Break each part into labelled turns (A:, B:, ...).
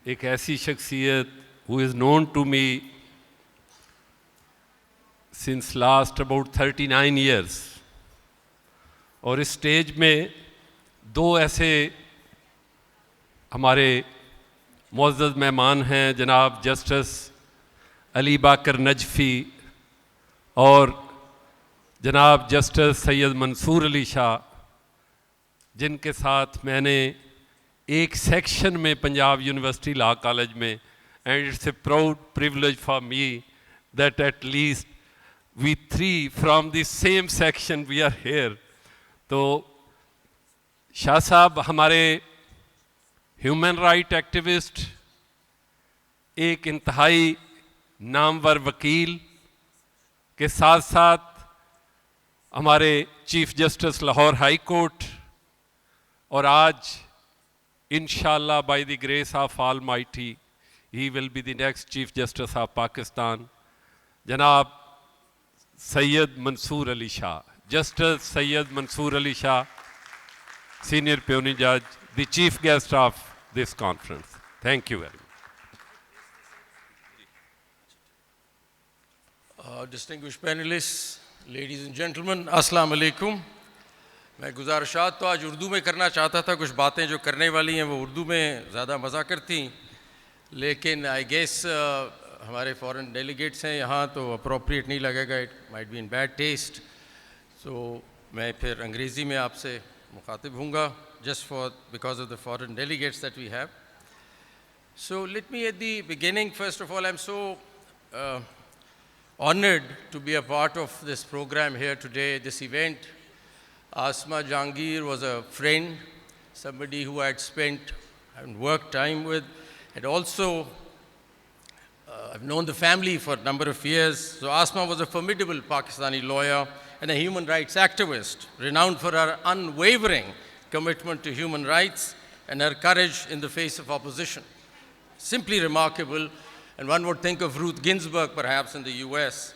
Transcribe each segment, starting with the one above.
A: ایک ایسی شخصیت who is known to me since last about 39 years. اور اس سٹیج میں دو ایسے ہمارے معزز مہمان ہیں، جناب جسٹس علی باقر نجفی اور جناب جسٹس سید منصور علی شاہ، جن کے ساتھ میں نے ایک سیکشن میں پنجاب یونیورسٹی لا کالج میں، and it's a proud privilege for me that at least we three from the same section we are here. تو شاہ صاحب ہمارے ہیومن رائٹ ایکٹیوسٹ، ایک انتہائی نامور وکیل کے ساتھ ساتھ ہمارے chief justice Lahore high court, اور آج انشاءاللہ by the grace of all mighty he will be the next chief justice of Pakistan, جناب سید منصور علی شاہ. جسٹس سید منصور علی شاہ، سینئر پیونی جج، the chief guest of this conference. Thank you very much.
B: Distinguished panelists, ladies and gentlemen, Assalamu alaikum. میں گزارشات تو آج اردو میں کرنا چاہتا تھا، کچھ باتیں جو کرنے والی ہیں وہ اردو میں زیادہ مزہ کرتی، لیکن آئی گیس ہمارے فورن ڈیلیگیٹس ہیں یہاں تو اپروپریٹ نہیں لگے گا، it might be in bad taste. So میں پھر انگریزی میں آپ سے مخاطب ہوں گا، just for because of the foreign delegates that we have. So let me at the beginning first of all, I am so honored to be a part of this program here today, this event. Asma Jahangir was a friend, somebody who I had spent and worked time with, and also I've known the family for a number of years. So Asma was a formidable Pakistani lawyer and a human rights activist, renowned for her unwavering commitment to human rights and her courage in the face of opposition. Simply remarkable. And one would think of Ruth Ginsburg perhaps in the US.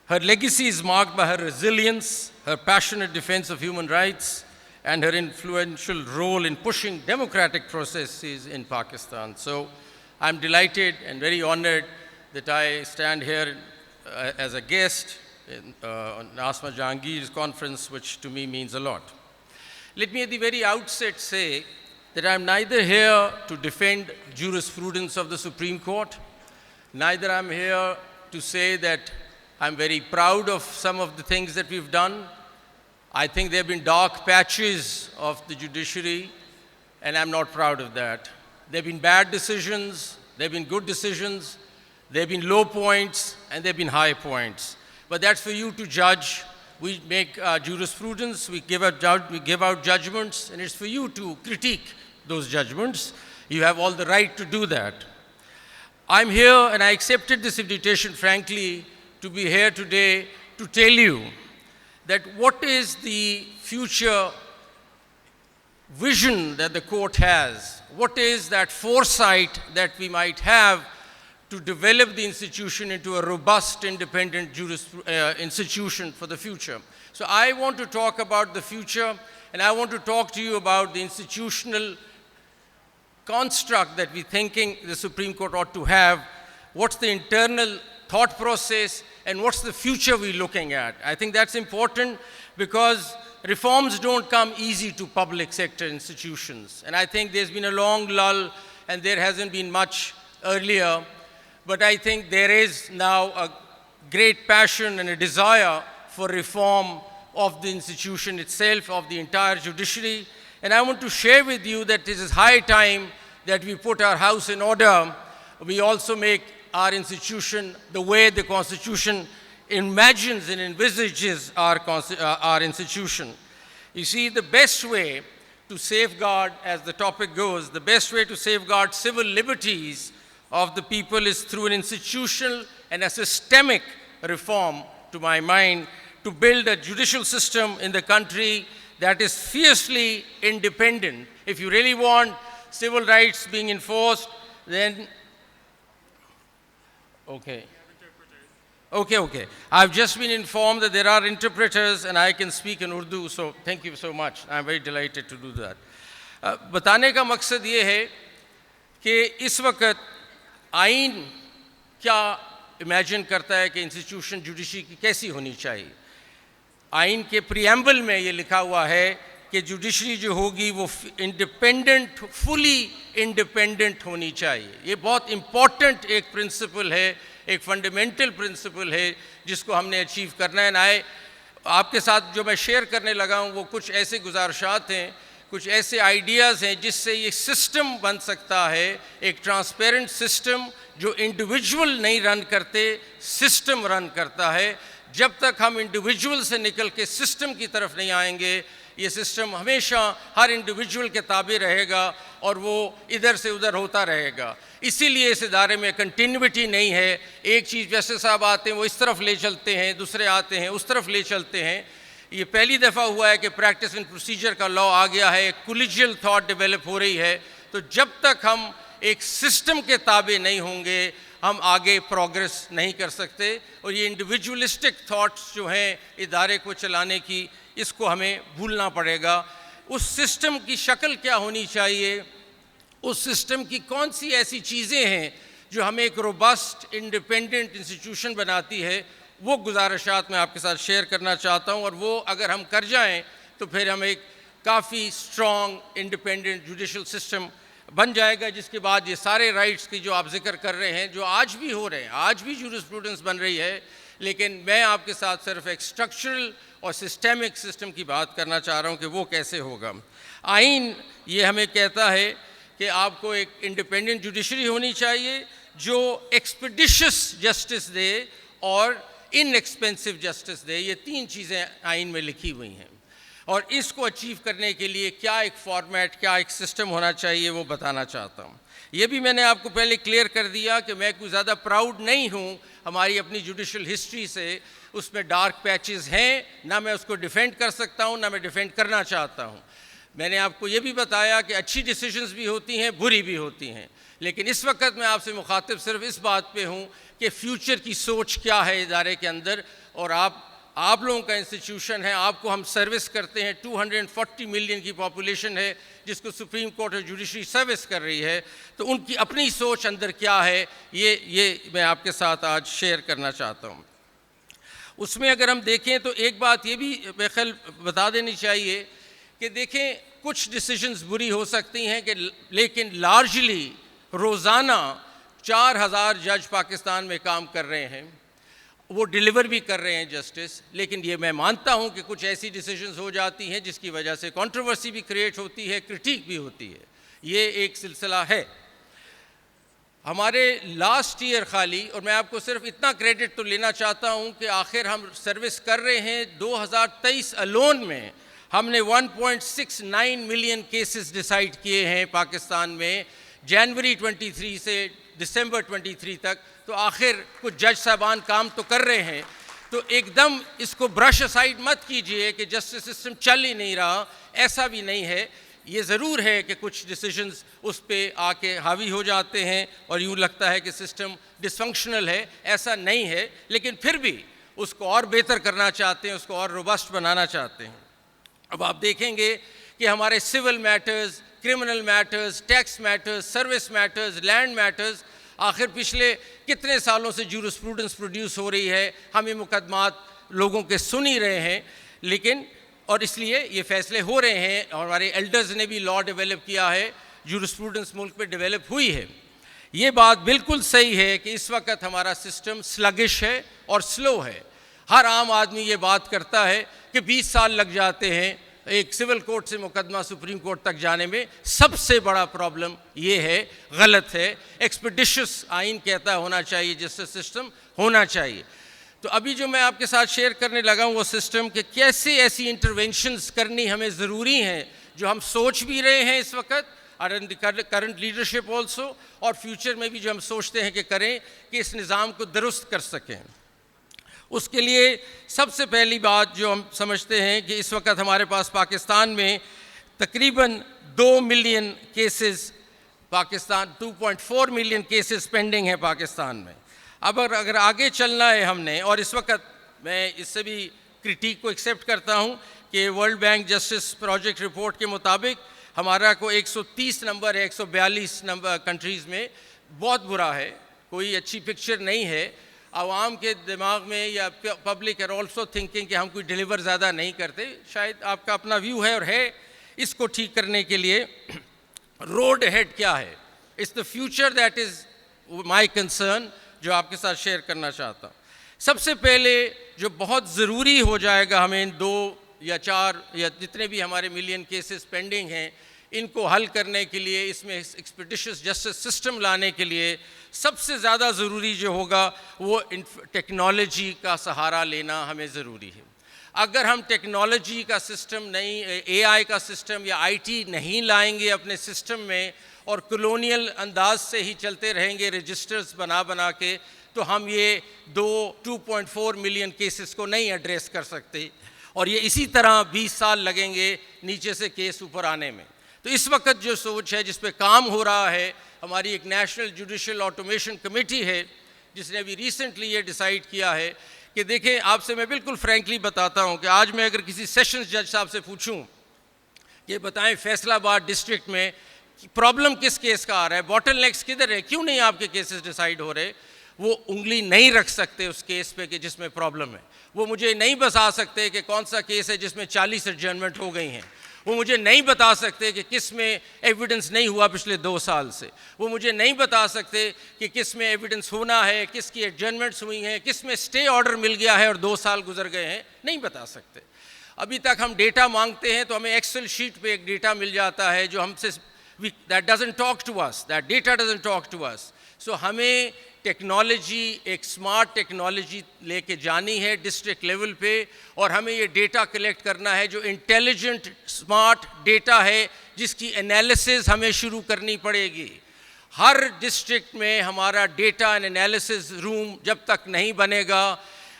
B: Her legacy is marked by her resilience, her passionate defense of human rights, and her influential role in pushing democratic processes in Pakistan. So I'm delighted and very honored that I stand here as a guest on Asma Jahangir's conference, which to me means a lot. Let me at the very outset say that I'm neither here to defend jurisprudence of the Supreme Court, neither I'm here to say that I'm very proud of some of the things that we've done. I think there have been dark patches of the judiciary, and I'm not proud of that. There have been bad decisions, there have been good decisions, there have been low points, and there have been high points. But that's for you to judge. We make jurisprudence, we give out judgments, and it's for you to critique those judgments. You have all the right to do that. I'm here, and I accepted this invitation, frankly, to be here today to tell you that what is the future vision that the court has, what is that foresight that we might have to develop the institution into a robust, independent institution for the future. So I want to talk about the future, and I want to talk to you about the institutional construct that we're thinking the Supreme Court ought to have, what's the internal thought process, and what's the future we're looking at. I think that's important because reforms don't come easy to public sector institutions. And I think there's been a long lull and there hasn't been much earlier. But I think there is now a great passion and a desire for reform of the institution itself, of the entire judiciary. And I want to share with you that it is high time that we put our house in order. We also make our institution the way the Constitution imagines and envisages our institution. You see, the best way to safeguard, as the topic goes, the best way to safeguard civil liberties of the people is through an institutional and a systemic reform, to my mind, to build a judicial system in the country that is fiercely independent. If you really want civil rights being enforced, then Okay. I've just been informed that there are interpreters and I can speak in Urdu, so thank you so much. I'm very delighted to do that. بتانے کا مقصد یہ ہے کہ اس وقت آئین کیا imagine کرتا ہے کہ انسٹیٹیوشن جوڈیشری کی کیسی ہونی چاہیے. آئین کے پریمبل میں یہ لکھا ہوا ہے کہ جوڈیشری جو ہوگی وہ انڈیپینڈنٹ، فلی انڈیپینڈنٹ ہونی چاہیے. یہ بہت امپورٹنٹ ایک پرنسپل ہے، ایک فنڈامنٹل پرنسپل ہے جس کو ہم نے اچیو کرنا ہے. آپ کے ساتھ جو میں شیئر کرنے لگا ہوں وہ کچھ ایسے گزارشات ہیں، کچھ ایسے آئیڈیاز ہیں جس سے یہ سسٹم بن سکتا ہے، ایک ٹرانسپیرنٹ سسٹم جو انڈیویجول نہیں رن کرتے، سسٹم رن کرتا ہے. جب تک ہم انڈیویجول سے نکل کے سسٹم کی طرف نہیں آئیں گے، یہ سسٹم ہمیشہ ہر انڈیویجول کے تابع رہے گا اور وہ ادھر سے ادھر ہوتا رہے گا. اسی لیے اس ادارے میں کنٹینیوٹی نہیں ہے. ایک چیز جیسے صاحب آتے ہیں وہ اس طرف لے چلتے ہیں، دوسرے آتے ہیں اس طرف لے چلتے ہیں. یہ پہلی دفعہ ہوا ہے کہ پریکٹس اینڈ پروسیجر کا لا آ گیا ہے، ایک کولیجیل تھاٹ ڈیولپ ہو رہی ہے. تو جب تک ہم ایک سسٹم کے تابع نہیں ہوں گے ہم آگے پروگریس نہیں کر سکتے. اور یہ انڈیویجولسٹک تھاٹس جو ہیں ادارے کو چلانے کی، اس کو ہمیں بھولنا پڑے گا. اس سسٹم کی شکل کیا ہونی چاہیے، اس سسٹم کی کون سی ایسی چیزیں ہیں جو ہمیں ایک روبسٹ انڈیپینڈنٹ انسٹیٹیوشن بناتی ہے، وہ گزارشات میں آپ کے ساتھ شیئر کرنا چاہتا ہوں. اور وہ اگر ہم کر جائیں تو پھر ہم ایک کافی اسٹرانگ انڈیپینڈنٹ جوڈیشل سسٹم بن جائے گا، جس کے بعد یہ سارے رائٹس کی جو آپ ذکر کر رہے ہیں، جو آج بھی ہو رہے ہیں، آج بھی جورسپروڈنس بن رہی ہے. لیکن میں آپ کے ساتھ صرف ایک اسٹرکچرل اور سسٹمک سسٹم کی بات کرنا چاہ رہا ہوں کہ وہ کیسے ہوگا. آئین یہ ہمیں کہتا ہے کہ آپ کو ایک انڈیپینڈنٹ جوڈیشری ہونی چاہیے جو ایکسپیڈیشس جسٹس دے اور ان ایکسپینسو جسٹس دے. یہ تین چیزیں آئین میں لکھی ہوئی ہیں، اور اس کو اچیو کرنے کے لیے کیا ایک فارمیٹ، کیا ایک سسٹم ہونا چاہیے وہ بتانا چاہتا ہوں. یہ بھی میں نے آپ کو پہلے کلیئر کر دیا کہ میں کوئی زیادہ پراؤڈ نہیں ہوں ہماری اپنی جوڈیشل ہسٹری سے. اس میں ڈارک پیچز ہیں، نہ میں اس کو ڈیفینڈ کر سکتا ہوں نہ میں ڈیفینڈ کرنا چاہتا ہوں. میں نے آپ کو یہ بھی بتایا کہ اچھی ڈیسیژنز بھی ہوتی ہیں، بری بھی ہوتی ہیں. لیکن اس وقت میں آپ سے مخاطب صرف اس بات پہ ہوں کہ فیوچر کی سوچ کیا ہے ادارے کے اندر. اور آپ لوگوں کا انسٹیٹیوشن ہے، آپ کو ہم سروس کرتے ہیں. 240 ملین کی پاپولیشن ہے جس کو سپریم کورٹ اور جوڈیشری سروس کر رہی ہے. تو ان کی اپنی سوچ اندر کیا ہے، یہ میں آپ کے ساتھ آج شیئر کرنا چاہتا ہوں. اس میں اگر ہم دیکھیں تو ایک بات یہ بھی میرے خیال بتا دینی چاہیے کہ دیکھیں کچھ ڈیسیژنز بری ہو سکتی ہیں لیکن لارجلی روزانہ 4000 جج پاکستان میں کام کر رہے ہیں، وہ ڈیلیور بھی کر رہے ہیں جسٹس. لیکن یہ میں مانتا ہوں کہ کچھ ایسی ڈیسیژنز ہو جاتی ہیں جس کی وجہ سے کنٹروورسی بھی کریٹ ہوتی ہے، کرٹیک بھی ہوتی ہے. یہ ایک سلسلہ ہے. ہمارے لاسٹ ایئر خالی، اور میں آپ کو صرف اتنا کریڈٹ تو لینا چاہتا ہوں کہ آخر ہم سروس کر رہے ہیں 2023 الون میں ہم نے 1.69 ملین کیسز ڈیسائیڈ کیے ہیں پاکستان میں، جنوری 23 سے دسمبر 23 تک. تو آخر کچھ جج صاحبان کام تو کر رہے ہیں. تو ایک دم اس کو برش اسائڈ مت کیجئے کہ جسٹس سسٹم چل ہی نہیں رہا، ایسا بھی نہیں ہے. یہ ضرور ہے کہ کچھ ڈیسیژنز اس پہ آ کے حاوی ہو جاتے ہیں اور یوں لگتا ہے کہ سسٹم ڈس فنکشنل ہے. ایسا نہیں ہے، لیکن پھر بھی اس کو اور بہتر کرنا چاہتے ہیں، اس کو اور روبسٹ بنانا چاہتے ہیں. اب آپ دیکھیں گے کہ ہمارے civil matters, criminal matters, tax matters, service matters, land matters, آخر پچھلے کتنے سالوں سے جورسپروڈنس پروڈیوس ہو رہی ہے. ہم یہ مقدمات لوگوں کے سن ہی رہے ہیں، لیکن اور اس لیے یہ فیصلے ہو رہے ہیں. اور ہمارے ایلڈرز نے بھی لا ڈیولپ کیا ہے، جورسپروڈنس ملک میں ڈیولپ ہوئی ہے. یہ بات بالکل صحیح ہے کہ اس وقت ہمارا سسٹم سلگش ہے اور سلو ہے. ہر عام آدمی یہ بات کرتا ہے کہ 20 سال لگ جاتے ہیں ایک سول کورٹ سے مقدمہ سپریم کورٹ تک جانے میں. سب سے بڑا پرابلم یہ ہے، غلط ہے. ایکسپیڈیشس آئین کہتا ہے ہونا چاہیے، جسٹس سسٹم ہونا چاہیے. تو ابھی جو میں آپ کے ساتھ شیئر کرنے لگا ہوں وہ سسٹم کہ کیسے ایسی انٹرونشنز کرنی ہمیں ضروری ہیں جو ہم سوچ بھی رہے ہیں اس وقت کرنٹ لیڈرشپ آلسو، اور فیوچر میں بھی جو ہم سوچتے ہیں کہ کریں کہ اس نظام کو درست کر سکیں. اس کے لیے سب سے پہلی بات جو ہم سمجھتے ہیں کہ اس وقت ہمارے پاس پاکستان میں تقریباً 2 million cases, 2.4 million cases pending ہیں پاکستان میں. اب اگر آگے چلنا ہے ہم نے، اور اس وقت میں اس سے بھی کرٹیک کو ایکسیپٹ کرتا ہوں کہ world bank justice project report کے مطابق ہمارا کو 130 نمبر ہے 142 نمبر کنٹریز میں، بہت برا ہے، کوئی اچھی پکچر نہیں ہے. عوام کے دماغ میں یا پبلک آر آلسو تھنکنگ کہ ہم کوئی ڈیلیور زیادہ نہیں کرتے. شاید آپ کا اپنا ویو ہے اور ہے. اس کو ٹھیک کرنے کے لیے روڈ ہیڈ کیا ہے؟ It's the future that is my concern, جو آپ کے ساتھ شیئر کرنا چاہتا ہوں. سب سے پہلے جو بہت ضروری ہو جائے گا ہمیں 2 یا 4 یا جتنے بھی ہمارے ملین کیسز پینڈنگ ہیں، ان کو حل کرنے کے لیے، اس میں ایکسپیڈیشس جسٹس سسٹم لانے کے لیے سب سے زیادہ ضروری جو ہوگا وہ ٹیکنالوجی کا سہارا لینا ہمیں ضروری ہے. اگر ہم ٹیکنالوجی کا سسٹم نہیں، اے آئی کا سسٹم یا آئی ٹی نہیں لائیں گے اپنے سسٹم میں اور کلونیل انداز سے ہی چلتے رہیں گے رجسٹرز بنا کے، تو ہم یہ 2.4 ملین کیسز کو نہیں ایڈریس کر سکتے، اور یہ اسی طرح 20 سال لگیں گے نیچے سے کیس اوپر آنے میں. تو اس وقت جو سوچ ہے، جس پہ کام ہو رہا ہے، ہماری ایک نیشنل جوڈیشل آٹومیشن کمیٹی ہے جس نے ابھی ریسنٹلی یہ ڈیسائیڈ کیا ہے کہ دیکھیں، آپ سے میں بالکل فرینکلی بتاتا ہوں کہ آج میں اگر کسی سیشنز جج صاحب سے پوچھوں کہ بتائیں فیصل آباد ڈسٹرکٹ میں پرابلم کس کیس کا آ رہا ہے، باٹل نیکس کدھر ہے، کیوں نہیں آپ کے کیسز ڈیسائیڈ ہو رہے، وہ انگلی نہیں رکھ سکتے اس کیس پہ کہ جس میں پرابلم ہے. وہ مجھے نہیں بتا سکتے کہ کون سا کیس ہے جس میں 40 ایڈجرنمنٹ ہو گئی ہیں. وہ مجھے نہیں بتا سکتے کہ کس میں ایویڈنس نہیں ہوا پچھلے 2 سال سے. وہ مجھے نہیں بتا سکتے کہ کس میں ایویڈنس ہونا ہے، کس کی ایڈجرنمنٹس ہوئی ہیں، کس میں اسٹے آرڈر مل گیا ہے اور 2 سال گزر گئے ہیں. نہیں بتا سکتے. ابھی تک ہم ڈیٹا مانگتے ہیں تو ہمیں ایکسل شیٹ پہ ایک ڈیٹا مل جاتا ہے جو ہم سے that doesn't talk to us, that data doesn't talk to us. So ہمیں ٹیکنالوجی، ایک سمارٹ ٹیکنالوجی لے کے جانی ہے ڈسٹرکٹ لیول پہ، اور ہمیں یہ ڈیٹا کلیکٹ کرنا ہے جو انٹیلیجنٹ سمارٹ ڈیٹا ہے، جس کی انالیسز ہمیں شروع کرنی پڑے گی. ہر ڈسٹرکٹ میں ہمارا ڈیٹا اینڈ انالیسز روم جب تک نہیں بنے گا،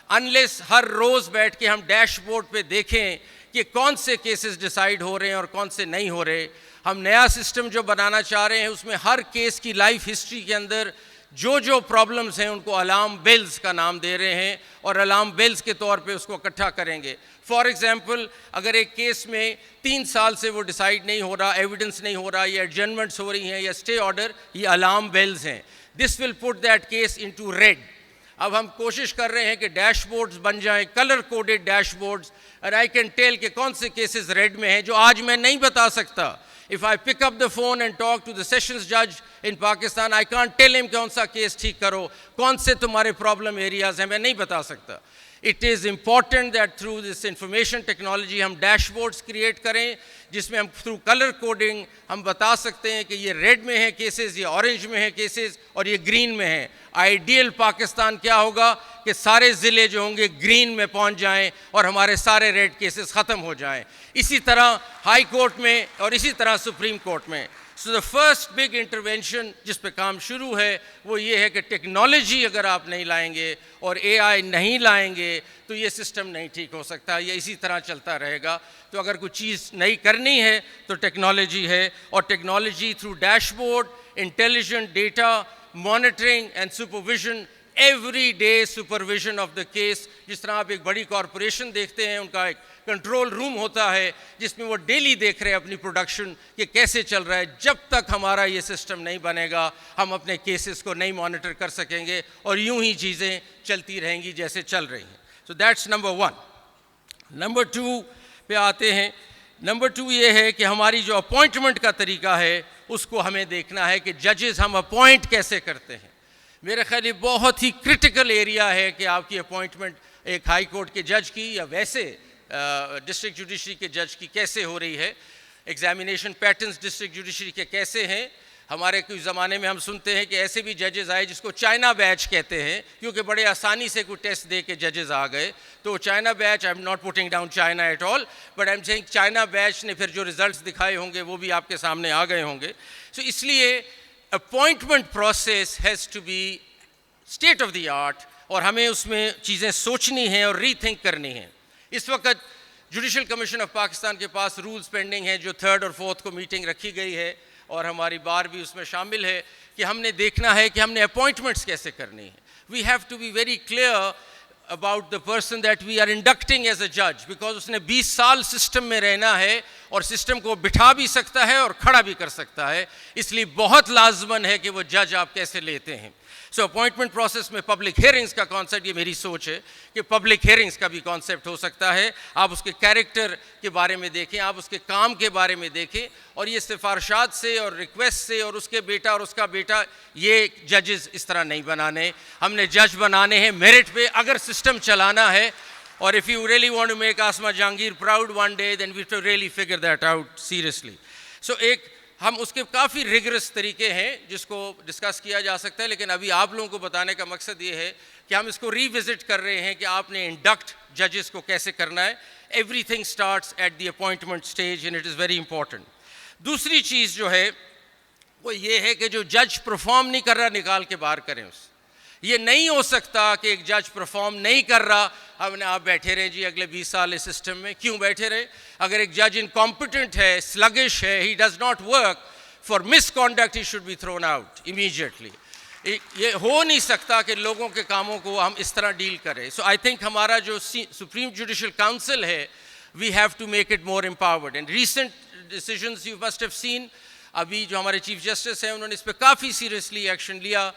B: انلیس ہر روز بیٹھ کے ہم ڈیش بورڈ پہ دیکھیں کہ کون سے کیسز ڈیسائیڈ ہو رہے ہیں اور کون سے نہیں ہو رہے. ہم نیا سسٹم جو بنانا چاہ رہے ہیں اس میں ہر کیس کی لائف ہسٹری کے اندر جو پرابلمز ہیں ان کو الارم بیلز کا نام دے رہے ہیں، اور الارم بیلز کے طور پہ اس کو اکٹھا کریں گے. فار ایگزامپل، اگر ایک کیس میں 3 سال سے وہ ڈیسائیڈ نہیں ہو رہا، ایویڈنس نہیں ہو رہا، یا ایڈجرنمنٹس ہو رہی ہیں یا اسٹے آرڈر، یہ الارم بیلز ہیں. This will put that case into red. اب ہم کوشش کر رہے ہیں کہ ڈیش بورڈز بن جائیں، کلر کوڈڈ ڈیش بورڈز، اور آئی کین ٹیل کہ کون سے کیسز ریڈ میں ہیں جو آج میں نہیں بتا سکتا. If I pick up the phone and talk to the sessions judge in Pakistan, I can't tell him کون سا کیس ٹھیک کرو، کون سے تمہارے پرابلم ایریاز ہیں، میں نہیں بتا سکتا. It is important that through this information technology ہم ڈیش بورڈز کریٹ کریں جس میں ہم تھرو کلر کوڈنگ ہم بتا سکتے ہیں کہ یہ ریڈ میں ہیں کیسز، یہ اورنج میں ہیں کیسز، اور یہ گرین میں ہیں. آئیڈیل پاکستان کیا ہوگا کہ سارے ضلع جو ہوں گے گرین میں پہنچ جائیں اور ہمارے سارے ریڈ کیسز ختم ہو جائیں. اسی طرح ہائی کورٹ میں اور اسی طرح سپریم کورٹ میں. سو دا فرسٹ بگ انٹروینشن جس پہ کام شروع ہے وہ یہ ہے کہ ٹیکنالوجی اگر آپ نہیں لائیں گے اور اے آئی نہیں لائیں گے تو یہ سسٹم نہیں ٹھیک ہو سکتا، یہ اسی طرح چلتا رہے گا. تو اگر کوئی چیز نئی کرنی ہے تو ٹیکنالوجی ہے، اور technology through dash board, intelligent data, monitoring and supervision, every day supervision of the case. جس طرح آپ ایک بڑی کارپوریشن دیکھتے ہیں، ان کا ایک کنٹرول روم ہوتا ہے جس میں وہ ڈیلی دیکھ رہے ہیں اپنی پروڈکشن کہ کیسے چل رہا ہے. جب تک ہمارا یہ سسٹم نہیں بنے گا ہم اپنے کیسز کو نہیں مانیٹر کر سکیں گے، اور یوں ہی چیزیں چلتی رہیں گی جیسے چل رہی ہیں. So that's number 1. نمبر 2 پہ آتے ہیں. نمبر 2 یہ ہے کہ ہماری جو اپوائنٹمنٹ کا طریقہ ہے اس کو ہمیں دیکھنا ہے کہ ججز ہم اپوائنٹ کیسے کرتے ہیں. میرے خیال یہ بہت ہی کرٹیکل ایریا ہے کہ آپ کی اپوائنٹمنٹ ایک ہائی کورٹ کے جج کی یا ویسے ڈسٹرکٹ جوڈیشری کے جج کی کیسے ہو رہی ہے. ایگزامینیشن پیٹرنز ڈسٹرکٹ جوڈیشری کے کیسے ہیں. ہمارے کچھ زمانے میں ہم سنتے ہیں کہ ایسے بھی ججز آئے جس کو چائنا بیچ کہتے ہیں، کیونکہ بڑے آسانی سے کوئی ٹیسٹ دے کے ججز آ گئے. تو China bench, I am not putting down China at all, but I am seeing China bench نے پھر جو ریزلٹس دکھائے ہوں گے وہ بھی آپ کے سامنے آ گئے ہوں گے. سو اس لیے appointment process has to be state of the art, اور ہمیں اس میں چیزیں سوچنی ہیں اور ری تھنک کرنی ہیں. اس وقت جوڈیشل کمیشن آف پاکستان کے پاس رولز پینڈنگ ہیں جو 3rd اور 4th کو میٹنگ رکھی گئی ہے، اور ہماری بار بھی اس میں شامل ہے کہ ہم نے دیکھنا ہے کہ ہم نے اپوائنٹمنٹس کیسے کرنی ہیں. We have to be very clear about the person that we are inducting as a جج، بیکاز اس نے 20 سال سسٹم میں رہنا ہے اور سسٹم کو بٹھا بھی سکتا ہے اور کھڑا بھی کر سکتا ہے. اس لیے بہت لازمن ہے کہ وہ جج آپ کیسے لیتے ہیں. سو اپوائنٹمنٹ پروسیس میں پبلک ہیئرنگز کا کانسیپٹ, یہ میری سوچ ہے کہ پبلک ہیئرنگز کا بھی کانسیپٹ ہو سکتا ہے. آپ اس کے کیریکٹر کے بارے میں دیکھیں, آپ اس کے کام کے بارے میں دیکھیں, اور یہ سفارشات سے اور ریکویسٹ سے اور اس کے بیٹا اور اس کا بیٹا, یہ ججز اس طرح نہیں بنانے. ہم نے جج بنانے ہیں میرٹ پہ اگر سسٹم چلانا ہے. اور if you really want to make Asma Jahangir proud one day, then we have to really figure that out seriously. So ایک ہم اس کے کافی ریگرس طریقے ہیں جس کو ڈسکس کیا جا سکتا ہے, لیکن ابھی آپ لوگوں کو بتانے کا مقصد یہ ہے کہ ہم اس کو ری وزٹ کر رہے ہیں کہ آپ نے انڈکٹ ججز کو کیسے کرنا ہے. Everything starts at the appointment stage and it is very important. دوسری چیز جو ہے وہ یہ ہے کہ جو جج پرفارم نہیں کر رہا نکال کے باہر کریں اس. یہ نہیں ہو سکتا کہ ایک جج پرفارم نہیں کر رہا, ہم نے آپ بیٹھے رہے جی اگلے 20 سال اس سسٹم میں. کیوں بیٹھے رہے؟ اگر ایک جج انکمپیٹنٹ ہے, سلگش ہے, he does not work, for misconduct he should be thrown out immediately. یہ ہو نہیں سکتا کہ لوگوں کے کاموں کو ہم اس طرح ڈیل کریں. سو آئی تھنک ہمارا جو سپریم جوڈیشل کاؤنسل ہے, we have to make it more empowered. And recent decisions you must have seen, ابھی جو ہمارے چیف جسٹس ہیں انہوں نے اس پہ کافی سیریسلی ایکشن لیا.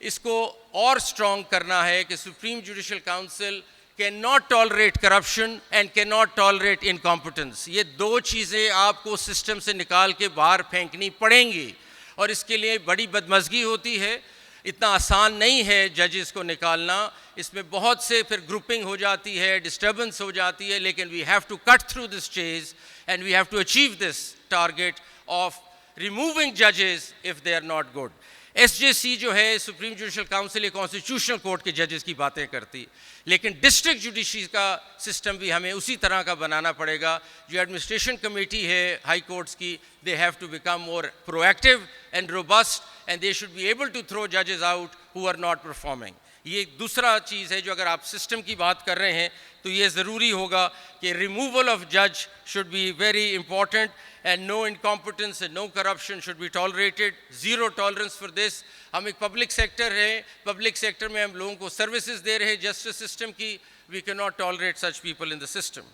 B: اس کو اور اسٹرانگ کرنا ہے کہ supreme judicial council can not tolerate corruption and can not tolerate incompetence. یہ دو چیزیں آپ کو سسٹم سے نکال کے باہر پھینکنی پڑیں گی, اور اس کے لیے بڑی بدمزگی ہوتی ہے. اتنا آسان نہیں ہے ججز کو نکالنا, اس میں بہت سے پھر گروپنگ ہو جاتی ہے, ڈسٹربنس ہو جاتی ہے. لیکن we have to cut through this چیز and we have to achieve this target of removing ججز if they are not good. S J C جو ہے سپریم جوڈیشل کاؤنسل, یہ کانسٹیٹیوشنل کورٹ کے ججز کی باتیں کرتی, لیکن ڈسٹرکٹ جوڈیشری کا سسٹم بھی ہمیں اسی طرح کا بنانا پڑے گا. جو ایڈمنسٹریشن کمیٹی ہے ہائی کورٹس کی, they have to become more proactive and robust and they should be able to throw ججز out who are not performing. یہ دوسرا چیز ہے جو اگر آپ سسٹم کی بات کر رہے ہیں تو یہ ضروری ہوگا کہ ریموول آف جج should be very important, and no incompetence and no corruption should be tolerated. Zero tolerance for this. ہم ایک پبلک سیکٹر ہے, پبلک سیکٹر میں ہم لوگوں کو سروسز دے رہے ہیں جسٹس سسٹم کی. We cannot tolerate such people in the system.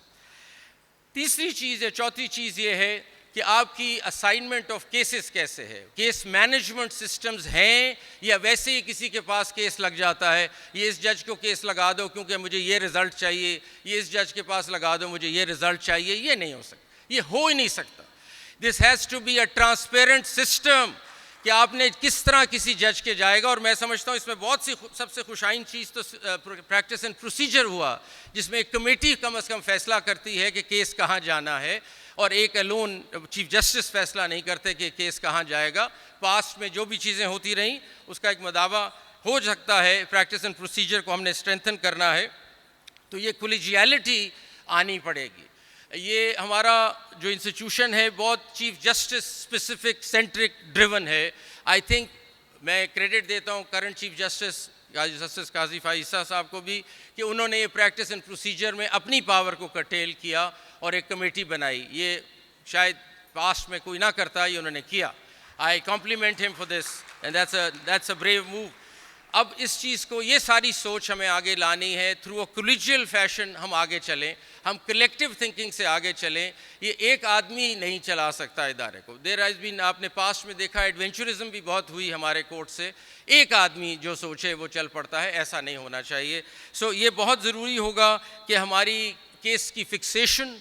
B: تیسری چیز ہے, چوتھی چیز یہ ہے کہ آپ کی اسائنمنٹ آف کیسز کیسے ہے. کیس مینجمنٹ سسٹمز ہیں یا ویسے ہی کسی کے پاس کیس لگ جاتا ہے, یہ اس جج کو کیس لگا دو کیونکہ مجھے یہ رزلٹ چاہیے, یہ اس جج کے پاس لگا دو مجھے یہ رزلٹ چاہیے. یہ نہیں ہو سکتا, یہ ہو ہی نہیں سکتا. This has to be a transparent system کہ آپ نے کس طرح کسی جج کے جائے گا. اور میں سمجھتا ہوں اس میں بہت سی سب سے خوشائن چیز تو پریکٹس اینڈ پروسیجر ہوا, جس میں ایک کمیٹی کم از کم فیصلہ کرتی ہے کہ کیس کہاں جانا ہے, اور ایک الون چیف جسٹس فیصلہ نہیں کرتے کہ کیس کہاں جائے گا. پاسٹ میں جو بھی چیزیں ہوتی رہیں اس کا ایک مداوع ہو سکتا ہے. پریکٹس اینڈ پروسیجر کو ہم نے اسٹرینتھن کرنا ہے, تو یہ کولیجیلٹی آنی پڑے گی. یہ ہمارا جو انسٹیٹیوشن ہے بہت chief justice specific centric driven ہے. آئی تھنک میں کریڈٹ دیتا ہوں کرنٹ چیف جسٹس قاضی فائز عیسیٰ صاحب کو بھی کہ انہوں نے یہ پریکٹس اینڈ پروسیجر میں اپنی پاور کو کرٹیل کیا اور ایک کمیٹی بنائی. یہ شاید پاسٹ میں کوئی نہ کرتا, یہ انہوں نے کیا. آئی کمپلیمنٹ ہم for this and that's a brave move. اب اس چیز کو, یہ ساری سوچ ہمیں آگے لانی ہے. تھرو اے کولیجیل فیشن ہم آگے چلیں, ہم کلیکٹیو تھنکنگ سے آگے چلیں. یہ ایک آدمی نہیں چلا سکتا ادارے کو. دیر ہیز بین, آپ نے پاسٹ میں دیکھا ایڈونچرزم بھی بہت ہوئی ہمارے کورٹ سے. ایک آدمی جو سوچے وہ چل پڑتا ہے, ایسا نہیں ہونا چاہیے. سو یہ بہت ضروری ہوگا کہ ہماری کیس کی فکسیشن,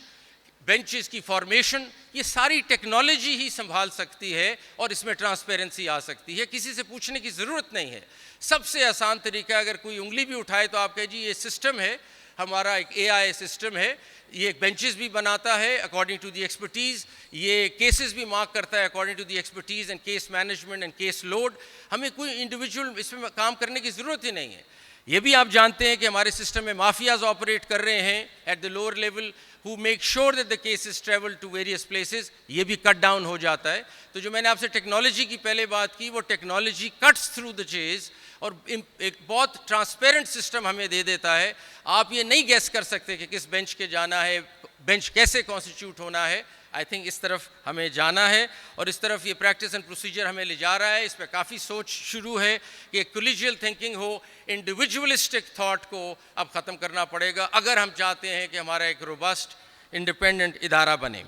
B: بینچز کی فارمیشن, یہ ساری ٹیکنالوجی ہی سنبھال سکتی ہے اور اس میں ٹرانسپیرنسی آ سکتی ہے. کسی سے پوچھنے کی ضرورت نہیں ہے. سب سے آسان طریقہ, اگر کوئی انگلی بھی اٹھائے تو آپ کہے جی یہ سسٹم ہے ہمارا, ایک اے آئی سسٹم ہے, یہ بینچز بھی بناتا ہے اکارڈنگ ٹو دی ایکسپرٹیز, یہ کیسز بھی مارک کرتا ہے according to the expertise and case management and case load. ہمیں کوئی انڈیویجول اس میں کام کرنے کی ضرورت ہی نہیں ہے. یہ بھی آپ جانتے ہیں کہ ہمارے سسٹم میں مافیاز آپریٹ کر رہے ہیں at the lower level, who make sure that the cases travel to various places. یہ بھی کٹ ڈاؤن ہو جاتا ہے. تو جو میں نے آپ سے ٹیکنالوجی کی پہلے بات کی, وہ ٹیکنالوجی کٹس تھرو دا چیز اور ایک بہت ٹرانسپیرنٹ سسٹم ہمیں دے دیتا ہے. آپ یہ نہیں گیس کر سکتے کہ کس بینچ کے جانا ہے, بینچ کیسے کانسٹیٹیوٹ ہونا ہے. آئی تھنک اس طرف ہمیں جانا ہے اور اس طرف یہ پریکٹس اینڈ پروسیجر ہمیں لے جا رہا ہے. اس پہ کافی سوچ شروع ہے کہ ایک کولیجیل تھنکنگ ہو, انڈیویجولسٹک تھاٹ کو اب ختم کرنا پڑے گا اگر ہم چاہتے ہیں کہ ہمارا ایک روبسٹ انڈیپینڈنٹ ادارہ بنے.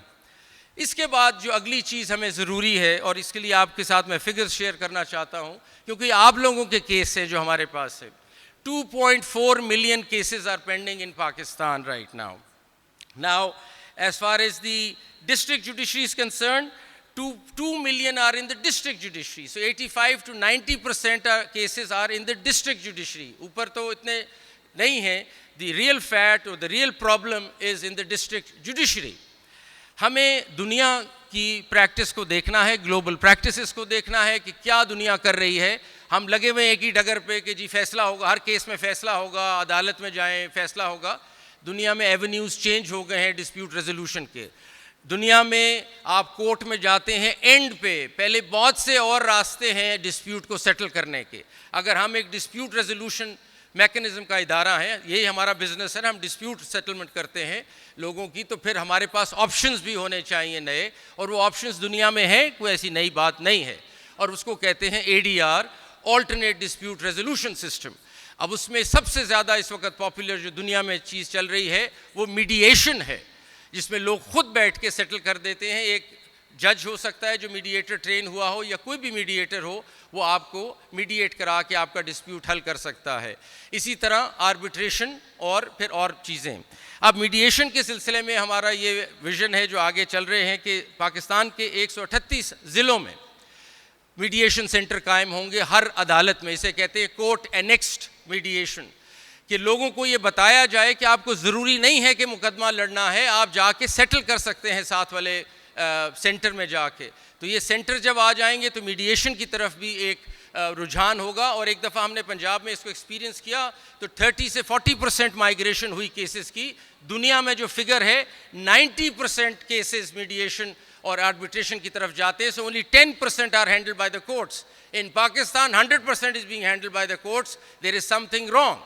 B: اس کے بعد جو اگلی چیز ہمیں ضروری ہے، اور اس کے لیے آپ کے ساتھ میں فگرز شیئر کرنا چاہتا ہوں کیونکہ آپ لوگوں کے کیس ہیں جو ہمارے پاس ہے. 2.4 million cases are pending in Pakistan right now. Now, as far as the district judiciary is concerned, 2 million are in the district judiciary. So 85 to 90% cases are in the district judiciary. اوپر تو اتنے نہیں ہیں. The real fact or the real problem is in the district judiciary. ہمیں دنیا کی practice کو دیکھنا ہے، گلوبل پریکٹسز کو دیکھنا ہے کہ کیا دنیا کر رہی ہے. ہم لگے ہوئے ایک ہی ڈگر پہ کہ جی فیصلہ ہوگا، ہر کیس میں فیصلہ ہوگا، عدالت میں جائیں فیصلہ ہوگا. دنیا میں ایونیوز چینج ہو گئے ہیں ڈسپیوٹ ریزولوشن کے. دنیا میں آپ کورٹ میں جاتے ہیں اینڈ پہ، پہلے بہت سے اور راستے ہیں ڈسپیوٹ کو سیٹل کرنے کے. اگر ہم ایک ڈسپیوٹ ریزولوشن میکنزم کا ادارہ ہے، یہی ہمارا بزنس ہے، ہم ڈسپیوٹ سیٹلمنٹ کرتے ہیں لوگوں کی، تو پھر ہمارے پاس آپشنز بھی ہونے چاہیے نئے، اور وہ آپشنز دنیا میں ہیں، کوئی ایسی نئی بات نہیں ہے. اور اس کو کہتے ہیں ADR، alternate dispute resolution system. اب اس میں سب سے زیادہ اس وقت پاپولر جو دنیا میں چیز چل رہی ہے وہ میڈیشن ہے، جس میں لوگ خود بیٹھ کے سیٹل کر دیتے ہیں. ایک جج ہو سکتا ہے جو میڈیٹر ٹرین ہوا ہو، یا کوئی بھی میڈیٹر ہو، وہ آپ کو میڈیٹ کرا کے آپ کا ڈسپیوٹ حل کر سکتا ہے. اسی طرح آربیٹریشن اور پھر اور چیزیں. اب میڈیشن کے سلسلے میں ہمارا یہ ویژن ہے جو آگے چل رہے ہیں کہ پاکستان کے 138 ضلعوں میں میڈیشن سینٹر قائم ہوں گے ہر عدالت میں. اسے کہتے ہیں کورٹ اینیکسڈ میڈیشن، کہ لوگوں کو یہ بتایا جائے کہ آپ کو ضروری نہیں ہے کہ مقدمہ لڑنا ہے، آپ جا کے سیٹل کر سکتے ہیں ساتھ والے سینٹر میں جا کے. تو یہ سینٹر جب آ جائیں گے تو میڈیشن کی طرف بھی ایک رجحان ہوگا. اور ایک دفعہ ہم نے پنجاب میں اس کو ایکسپیرینس کیا تو 30 سے 40% مائگریشن ہوئی کیسز کی. دنیا میں جو فگر ہے 90% کیسز میڈیشن اور آربیٹریشن کی طرف جاتے ہیں. So only 10% are handled by the courts. In Pakistan 100% is being handled by the courts. There is something wrong.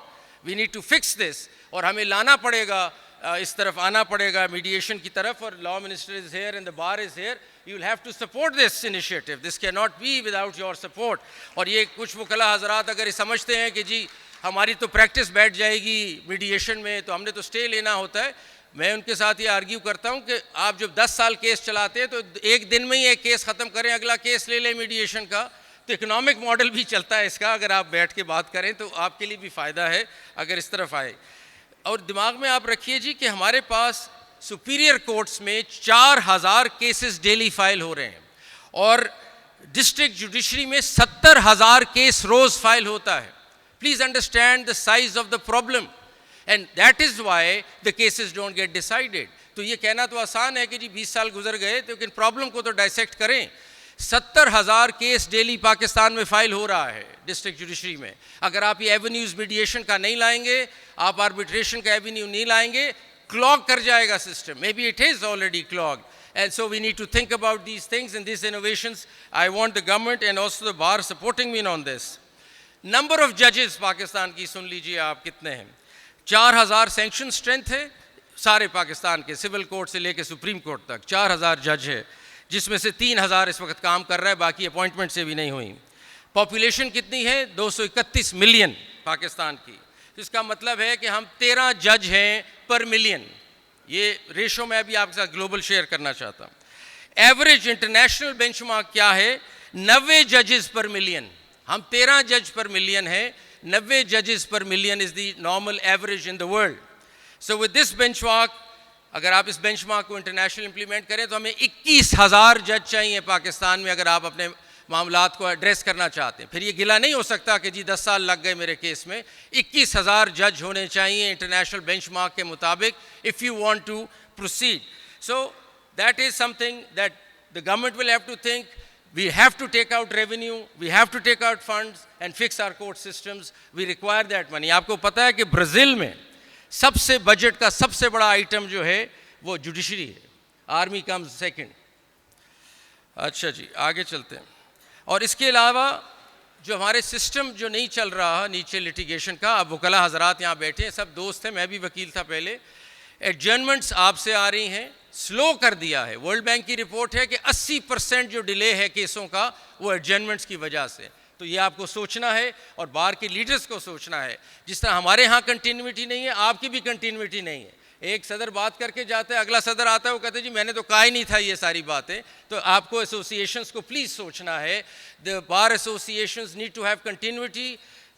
B: We need to fix this. اور ہمیں لانا پڑے گا، اس طرف آنا پڑے گا میڈیشن کی طرف. اور law minister is here and the bar is here. You will have to support this initiative. This cannot be without your support. اور یہ کچھ وکلا حضرات اگر یہ سمجھتے ہیں کہ جی ہماری تو پریکٹس بیٹھ جائے گی میڈیشن میں تو ہم نے تو اسٹے لینا ہوتا ہے، میں ان کے ساتھ یہ آرگیو کرتا ہوں کہ آپ جب 10 سال کیس چلاتے ہیں تو ایک دن میں ہی ایک کیس ختم کریں، اگلا کیس لے لیں میڈیشن کا. تو اکنامک ماڈل بھی چلتا ہے اس کا، اگر آپ بیٹھ کے بات کریں تو آپ کے لیے بھی فائدہ ہے اگر اس طرف آئے. اور دماغ میں آپ رکھیے جی کہ ہمارے پاس سپیریئر کورٹس میں 4000 کیسز ڈیلی فائل ہو رہے ہیں، اور ڈسٹرکٹ جوڈیشری میں 70,000 کیس روز فائل ہوتا ہے. Please understand the size of the problem and that is why the cases don't get decided. تو یہ کہنا تو آسان ہے کہ جی 20 سال گزر گئے، لیکن پرابلم کو تو ڈائسیکٹ کریں. 70,000 کیس ڈیلی پاکستان میں فائل ہو رہا ہے ڈسٹرکٹ جوڈیشری میں. اگر آپ یہ ایونیوز میڈیشن کا نہیں لائیں گے، آپ آربیٹریشن کا ایونیو نہیں لائیں گے، کلاگ کر جائے گا system. Maybe it is already clogged. And so we need to think about these things and these innovations. I want the government and also the bar supporting me on this. Number of judges Pakistan کی سن لیجیے آپ کتنے ہیں. 4,000 sanction strength ہے سارے پاکستان کے، civil court سے لے کے سپریم کورٹ تک 4,000 جج ہے، جس میں سے 3,000 اس وقت کام کر رہا ہے، باقی اپوائنٹمنٹ سے بھی نہیں ہوئی. پاپولیشن کتنی ہے؟ 231 ملین پاکستان کی. اس کا مطلب ہے کہ ہم 13 جج ہیں پر ملین. یہ ریشو میں ابھی آپ کے ساتھ گلوبل شیئر کرنا چاہتا ہوں. ایوریج انٹرنیشنل بینچ مارک کیا ہے؟ 90 ججز پر ملین. ہم 13 جج پر ملین ہیں، 90 ججز پر million is the normal average in the world. So with this benchmark, اگر آپ اس بینچ مارک کو انٹرنیشنل امپلیمنٹ کریں تو ہمیں 21,000 جج چاہیے پاکستان میں اگر آپ اپنے معاملات کو ایڈریس کرنا چاہتے ہیں. پھر یہ گلا نہیں ہو سکتا کہ جی 10 سال لگ گئے میرے کیس میں. 21,000 جج ہونے چاہیے انٹرنیشنل بینچ مارک کے مطابق if you want to proceed. So that is something that the government will have to think. We have to take out revenue, we have to take out funds and fix our court systems. We require that money. آپ کو پتہ ہے کہ Brazil میں سب سے budget کا سب سے بڑا آئٹم جو ہے وہ جوڈیشری ہے. Army comes second. اچھا جی آگے چلتے ہیں. اور اس کے علاوہ جو ہمارے سسٹم جو نہیں چل رہا نیچے لٹیگیشن کا، اب وکلا حضرات یہاں بیٹھے ہیں، سب دوست ہیں، میں بھی وکیل تھا پہلے. ایڈجرنمنٹس آپ سے آ رہی ہیں، سلو کر دیا ہے. ورلڈ بینک کی رپورٹ ہے کہ 80% جو ڈیلے ہے کیسوں کا وہ ایڈجرنمنٹس کی وجہ سے. تو یہ آپ کو سوچنا ہے اور بار کے لیڈرز کو سوچنا ہے. جس طرح ہمارے ہاں کنٹینیوٹی نہیں ہے، آپ کی بھی کنٹینیوٹی نہیں ہے. ایک صدر بات کر کے جاتا ہے, اگلا صدر آتا ہے, وہ کہتے ہیں جی میں نے تو کہا ہی نہیں تھا یہ ساری باتیں. تو آپ کو ایسوسیشنس کو پلیز سوچنا ہے. The bar associations need to have continuity.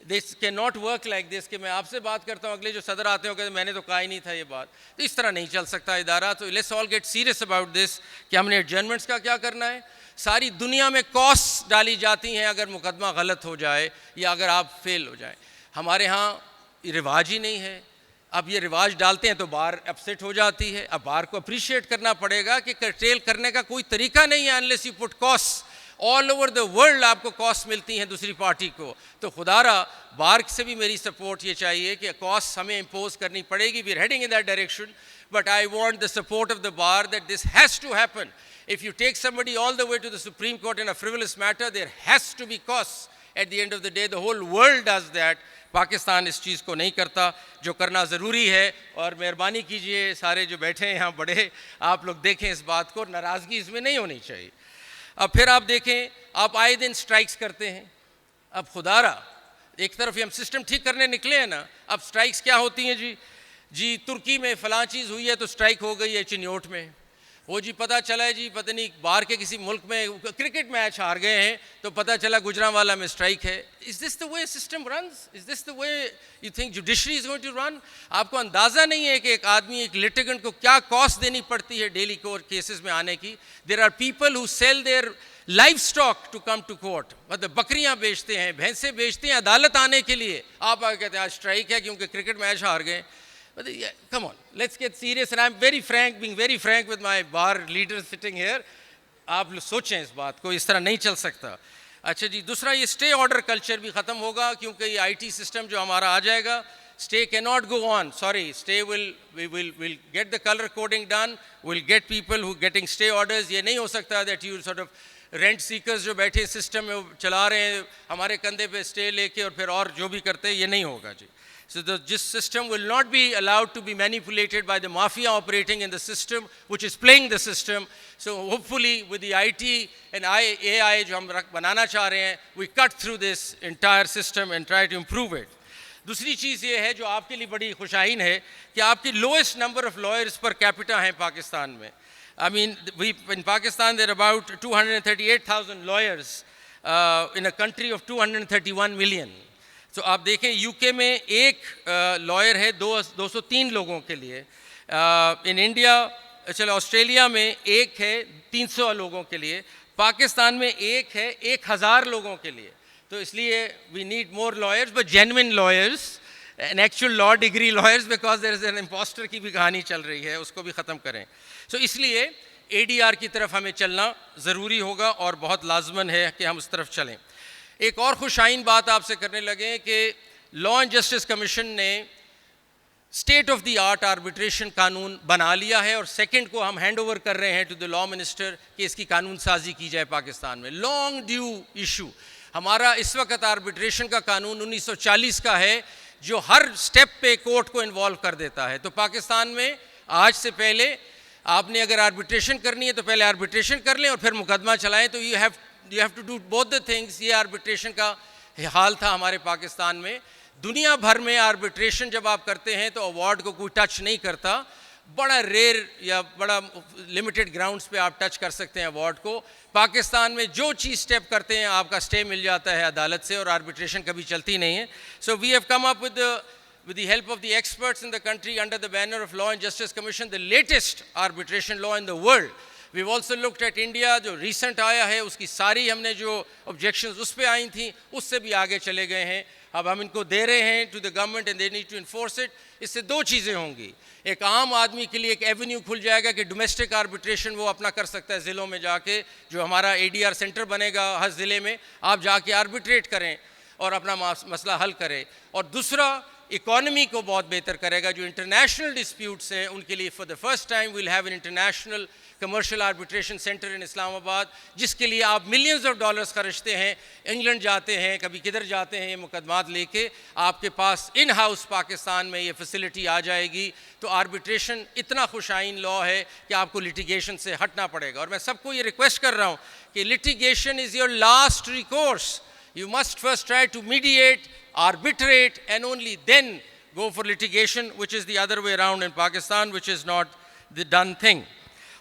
B: This cannot work like this کہ میں آپ سے بات کرتا ہوں, اگلے جو صدر آتے ہیں وہ کہتے ہیں میں نے تو کہا ہی نہیں تھا یہ بات. تو اس طرح نہیں چل سکتا ادارہ. تو let's all get serious about this کہ ہم نے ایڈجرنمنٹس کا کیا کرنا ہے. ساری دنیا میں کاسٹ ڈالی جاتی ہیں اگر مقدمہ غلط ہو جائے یا اگر آپ فیل ہو جائیں. ہمارے ہاں یہ رواج ہی نہیں ہے. اب یہ رواج ڈالتے ہیں تو بار اپسیٹ ہو جاتی ہے. اب بار کو اپریشیٹ کرنا پڑے گا کہ کرٹیل کرنے کا کوئی طریقہ نہیں ہے unless you put costs. All over the world آپ کو کاسٹ ملتی ہیں دوسری پارٹی کو. تو خدا را بار سے بھی میری سپورٹ یہ چاہیے کہ کاسٹ ہمیں امپوز کرنی پڑے گی. We are heading in that direction, but I want the support of the bar that this has to happen. If you take somebody all the way to the Supreme Court in a frivolous matter, there has to be costs. At the end of the day, the whole world does that. Pakistan اس چیز کو نہیں کرتا جو کرنا ضروری ہے. اور مہربانی کیجئے سارے جو بیٹھے ہیں یہاں بڑے, آپ لوگ دیکھیں اس بات کو, ناراضگی اس میں نہیں ہونی چاہیے. اب پھر آپ دیکھیں آپ آئے دن سٹرائکس کرتے ہیں. اب خدا را ایک طرف ہم سسٹم ٹھیک کرنے نکلے ہیں نا, اب سٹرائکس کیا ہوتی ہیں جی ترکی میں فلاں چیز ہوئی ہے تو سٹرائک ہو گئی ہے چنیوٹ میں. وہ جی پتہ چلا ہے جی پتہ نہیں باہر کے کسی ملک میں کرکٹ میچ ہار گئے ہیں تو پتہ چلا گجرانوالہ میں سٹرائک ہے. Is this the way system runs? Is this the way you think judiciary is going to run? آپ کو اندازہ نہیں ہے کہ ایک آدمی ایک لیٹیگنٹ کو کیا کاسٹ دینی پڑتی ہے ڈیلی کورٹ کیسز میں آنے کی. There are people who sell their livestock to come to court. مطلب بکریاں بیچتے ہیں, بھینسیں بیچتے ہیں عدالت آنے کے لیے. آپ آ کے کہتے ہیں آج سٹرائک ہے کیونکہ کرکٹ میچ ہار گئے. Come on, let's get serious. And I'm very frank, being very frank with my bar leaders sitting here. آپ سوچیں اس بات کو, اس طرح نہیں چل سکتا. اچھا جی, دوسرا یہ اسٹے آرڈر کلچر بھی ختم ہوگا کیونکہ یہ آئی ٹی سسٹم جو ہمارا آ جائے گا. Stay cannot go on. Sorry, stay will get the color coding done. We'll get people who getting stay orders. یہ نہیں ہو سکتا that you sort of rent seekers جو بیٹھے سسٹم میں چلا رہے ہیں ہمارے کندھے پہ اسٹے لے کے اور پھر اور جو بھی کرتے ہیں, یہ نہیں ہوگا جی. So this system will not be allowed to be manipulated by the mafia operating in the system, which is playing the system. So hopefully with the IT and AI جو ہم بنانا چاہ رہے ہیں, we cut through this entire system and try to improve it. دوسری چیز یہ ہے جو آپ کے لیے بڑی خوشائن ہے کہ آپ کی lowest number of lawyers per capita ہیں پاکستان میں. I mean, in Pakistan there are about 238,000 lawyers in a country of 231 million. تو آپ دیکھیں یو کے میں ایک لائر ہے 203 لوگوں کے لیے. ان انڈیا چلو آسٹریلیا میں ایک ہے 300 لوگوں کے لیے. پاکستان میں ایک ہے 1000 لوگوں کے لیے. تو اس لیے we need more lawyers, but genuine lawyers and actual law degree lawyers, because there is an impostor کی بھی کہانی چل رہی ہے, اس کو بھی ختم کریں. سو اس لیے اے ڈی آر کی طرف ہمیں چلنا ضروری ہوگا اور بہت لازمن ہے کہ ہم اس طرف چلیں. ایک اور خوشائن بات آپ سے کرنے لگے کہ لا اینڈ جسٹس کمیشن نے state of the art arbitration قانون بنا لیا ہے اور سیکنڈ کو ہم ہینڈ اوور کر رہے ہیں ٹو دی لا منسٹر کہ اس کی قانون سازی کی جائے پاکستان میں. Long due issue. ہمارا اس وقت آربیٹریشن کا قانون 1940 کا ہے جو ہر سٹیپ پہ کورٹ کو انوالو کر دیتا ہے. تو پاکستان میں آج سے پہلے آپ نے اگر آربیٹریشن کرنی ہے تو پہلے آربیٹریشن کر لیں اور پھر مقدمہ چلائیں. تو you have to do both the things. یہ آربیٹریشن کا حال تھا ہمارے پاکستان میں. دنیا بھر میں آربیٹریشن جب آپ کرتے ہیں تو ایوارڈ کو کوئی ٹچ نہیں کرتا. بڑا ریئر یا بڑا لمیٹڈ گراؤنڈز پہ آپ ٹچ کر سکتے ہیں ایوارڈ کو. پاکستان میں جو چیز سٹیپ کرتے ہیں آپ کا سٹے مل جاتا ہے عدالت سے اور آربیٹریشن کبھی چلتی نہیں ہے. So we have come up with the help of the experts in the country under the banner of Law and Justice Commission, the latest arbitration law in the world. We've also looked at India, جو recent آیا ہے اس کی ساری ہم نے جو objections اس پہ آئی تھیں اس سے بھی آگے چلے گئے ہیں. اب ہم ان کو دے رہے ہیں to the government and they need to enforce it. اس سے دو چیزیں ہوں گی. ایک عام آدمی کے لیے ایک ایونیو کھل جائے گا کہ ڈومیسٹک آربیٹریشن وہ اپنا کر سکتا ہے ضلعوں میں جا کے, جو ہمارا اے ڈی آر سینٹر بنے گا ہر ضلع میں, آپ جا کے آربیٹریٹ کریں اور اپنا مسئلہ حل کریں. اور دوسرا اکانومی کو بہت بہتر کرے گا. جو انٹرنیشنل ڈسپیوٹس ہیں ان کے لیے for the first time we'll have an international commercial arbitration centre in Islamabad, جس کے لیے آپ ملینز آف ڈالرز خرچتے ہیں, انگلینڈ جاتے ہیں, کبھی کدھر جاتے ہیں یہ مقدمات لے کے, آپ کے پاس ان ہاؤس پاکستان میں یہ فیسلٹی آ جائے گی. تو آربیٹریشن اتنا خوشائن لا ہے کہ آپ کو لٹیگیشن سے ہٹنا پڑے گا. اور میں سب کو یہ ریکویسٹ کر رہا ہوں کہ litigation is your last recourse. You must first try to mediate, arbitrate, and only then go for litigation, which is the other way around in Pakistan, which is not the done thing.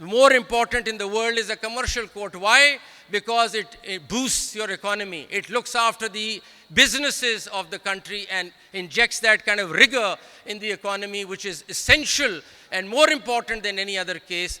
B: More important in the world is a commercial court. Why? Because it boosts your economy. It looks after the businesses of the country and injects that kind of rigor in the economy, which is essential and more important than any other case.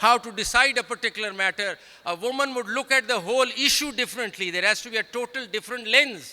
B: how to decide a particular matter. A woman would look at the whole issue differently. There has to be a total different lens.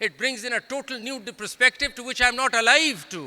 B: It brings in a total new perspective to which I am not alive to.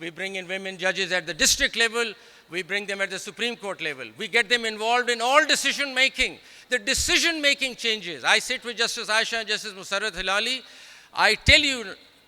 B: We bring in women judges at the district level. We bring them at the Supreme Court level. We get them involved in all decision making. The decision making changes. I sit with Justice Aisha and Justice Musarrat Hilali. I tell you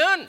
B: learn.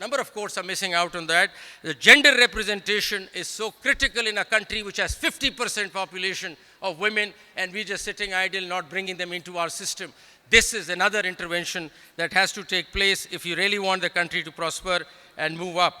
B: number of courts are missing out on that. The gender representation is so critical in a country which has 50% population of women, and we're just sitting idle, not bringing them into our system. This is another intervention that has to take place if you really want the country to prosper and move up.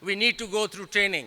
B: We need to go through training.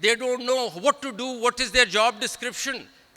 B: They don't know what to do, what is their job description.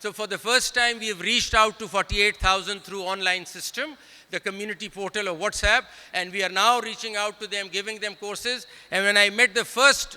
B: So for the first time we have reached out to 48,000 through online system, the community portal of WhatsApp, and we are now reaching out to them, giving them courses. And when I met the first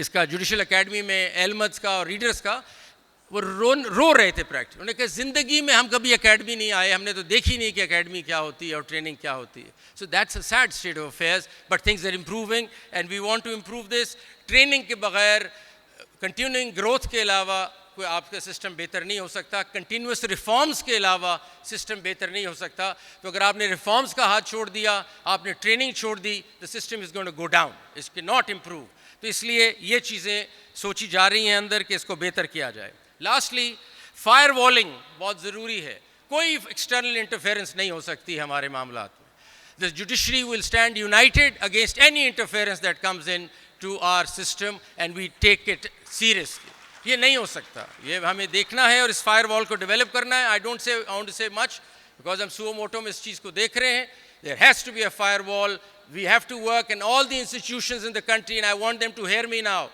B: اس کا judicial academy میں ایلمدس کا اور readers کا, وہ رو رہے تھے practice. انہوں نے کہا زندگی میں ہم کبھی اکیڈمی نہیں آئے, ہم نے تو دیکھی نہیں کہ اکیڈمی کیا ہوتی ہے اور ٹریننگ کیا ہوتی ہے. So that's a sad state of affairs, but things are improving and we want to improve this. Training کے بغیر, کنٹینیوئنگ گروتھ کے علاوہ کوئی آپ کا سسٹم بہتر نہیں ہو سکتا. کنٹینیوس ریفارمز کے علاوہ سسٹم بہتر نہیں ہو سکتا. تو اگر آپ نے ریفارمز کا ہاتھ چھوڑ دیا, آپ نے ٹریننگ چھوڑ دی, the system is going to go down, it cannot improve. تو اس لیے یہ چیزیں سوچی جا رہی ہیں اندر کہ اس کو بہتر کیا جائے. لاسٹلی, فائر والنگ بہت ضروری ہے. کوئی ایکسٹرنل انٹرفیئرنس نہیں ہو سکتی ہمارے معاملات میں. The judiciary will stand united against any interference that comes in to our system and we take it seriously. یہ نہیں ہو سکتا, یہ ہمیں دیکھنا ہے اور اس فائر وال کو ڈیولپ کرنا ہے. I want to say much because ہم suo moto میں اس چیز کو دیکھ رہے ہیں. There has to be a firewall. We have to work, and all the institutions in the country, and I want them to hear me now,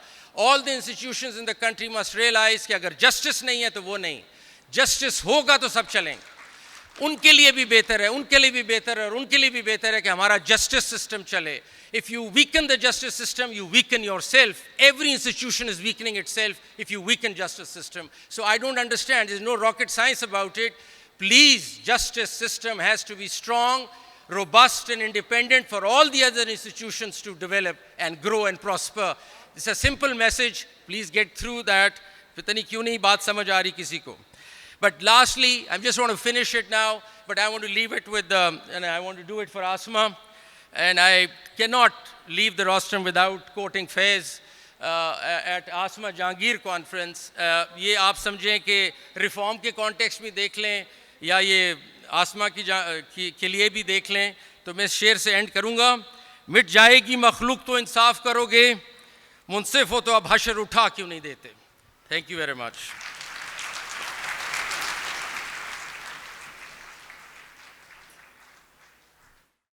B: all the institutions in the country must realize کہ اگر justice نہیں ہے تو وہ نہیں, justice ہوگا تو سب چلیں گے. ان کے لیے بھی بہتر ہے, ان کے لیے بھی بہتر ہے, اور ان کے لیے بھی بہتر ہے کہ ہمارا جسٹس سسٹم چلے. If you weaken the justice system, you weaken yourself. Every institution is weakening itself if you weaken justice system. So I don't understand. There's no rocket science about it. Please, justice system has to be strong, robust and independent for all the other institutions to develop and grow and prosper. It's a simple message. Please get through that. پتہ نہیں کیوں نہیں بات سمجھ آ رہی کسی کو. But lastly, I just want to finish it now, but I want to leave it with and I want to do it for Asma. And I cannot leave the rostrum without quoting Faiz at Asma Jahangir conference. یہ آپ سمجھیں کہ reform کے context میں دیکھ لیں یا یہ آسما کے لیے بھی دیکھ لیں. تو میں اس شعر سے اینڈ کروں گا. مٹ جائے گی مخلوق تو انصاف کرو گے, منصف ہو تو اب حشر اٹھا کیوں نہیں دیتے. Thank you very much.